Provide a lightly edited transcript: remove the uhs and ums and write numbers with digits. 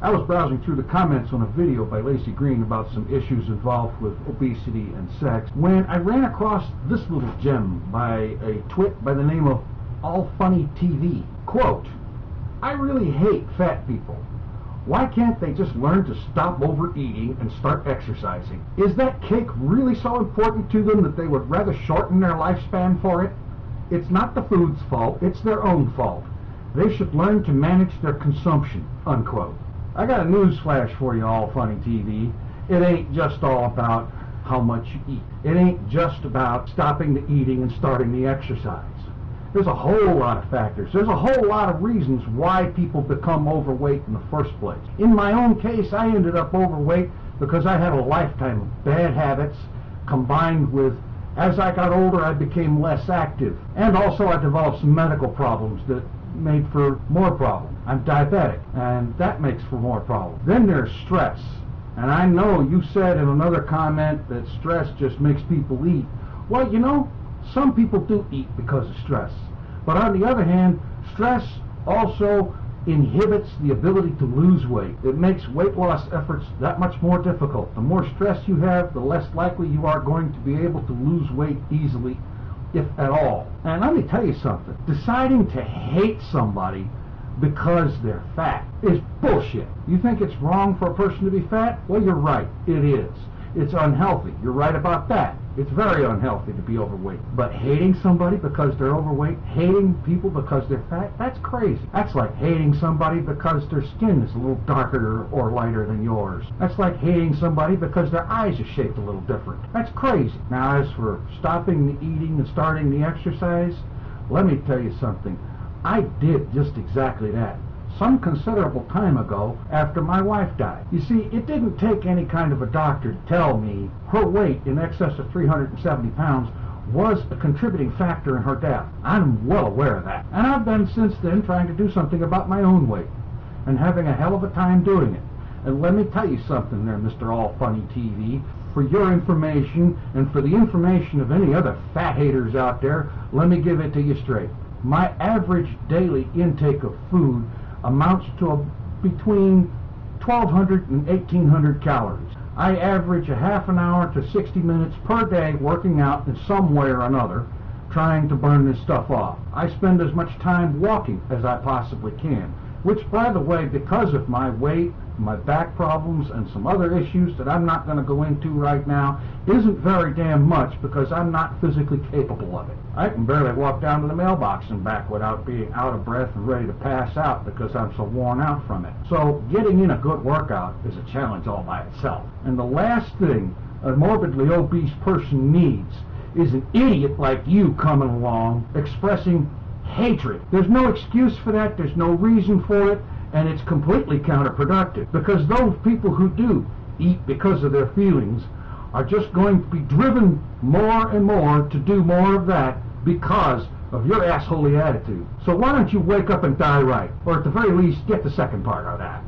I was browsing through the comments on a video by Lacey Green about some issues involved with obesity and sex when I ran across this little gem by a twit by the name of All Funny TV. Quote, "I really hate fat people. Why can't they just learn to stop overeating and start exercising? Is that cake really so important to them that they would rather shorten their lifespan for it? It's not the food's fault, it's their own fault. They should learn to manage their consumption," unquote. I got a news flash for you, All Funny TV. It ain't just all about how much you eat. It ain't just about stopping the eating and starting the exercise. There's a whole lot of factors. There's a whole lot of reasons why people become overweight in the first place. In my own case, I ended up overweight because I had a lifetime of bad habits combined with, as I got older, I became less active. And also I developed some medical problems that made for more problems. I'm diabetic, and that makes for more problems. Then there's stress. And I know you said in another comment that stress just makes people eat. Well, you know, some people do eat because of stress. But on the other hand, stress also inhibits the ability to lose weight. It makes weight loss efforts that much more difficult. The more stress you have, the less likely you are going to be able to lose weight easily, if at all. And let me tell you something. Deciding to hate somebody because they're fat is bullshit. You think it's wrong for a person to be fat? Well, you're right. It is. It's unhealthy. You're right about that. It's very unhealthy to be overweight. But hating somebody because they're overweight, hating people because they're fat, that's crazy. That's like hating somebody because their skin is a little darker or lighter than yours. That's like hating somebody because their eyes are shaped a little different. That's crazy. Now, as for stopping the eating and starting the exercise, let me tell you something. I did just exactly that some considerable time ago after my wife died. You see, it didn't take any kind of a doctor to tell me her weight in excess of 370 pounds was a contributing factor in her death. I'm well aware of that. And I've been since then trying to do something about my own weight and having a hell of a time doing it. And let me tell you something there, Mr. All Funny TV. For your information and for the information of any other fat haters out there, let me give it to you straight. My average daily intake of food amounts to between 1,200 and 1,800 calories. I average a half an hour to 60 minutes per day working out in some way or another, trying to burn this stuff off. I spend as much time walking as I possibly can, which, by the way, because of my weight, my back problems, and some other issues that I'm not going to go into right now, isn't very damn much because I'm not physically capable of it. I can barely walk down to the mailbox and back without being out of breath and ready to pass out because I'm so worn out from it. So getting in a good workout is a challenge all by itself. And the last thing a morbidly obese person needs is an idiot like you coming along expressing hatred. There's no excuse for that, there's no reason for it, and it's completely counterproductive, because those people who do eat because of their feelings are just going to be driven more and more to do more of that because of your assholey attitude. So why don't you wake up and die right, or at the very least get the second part of that.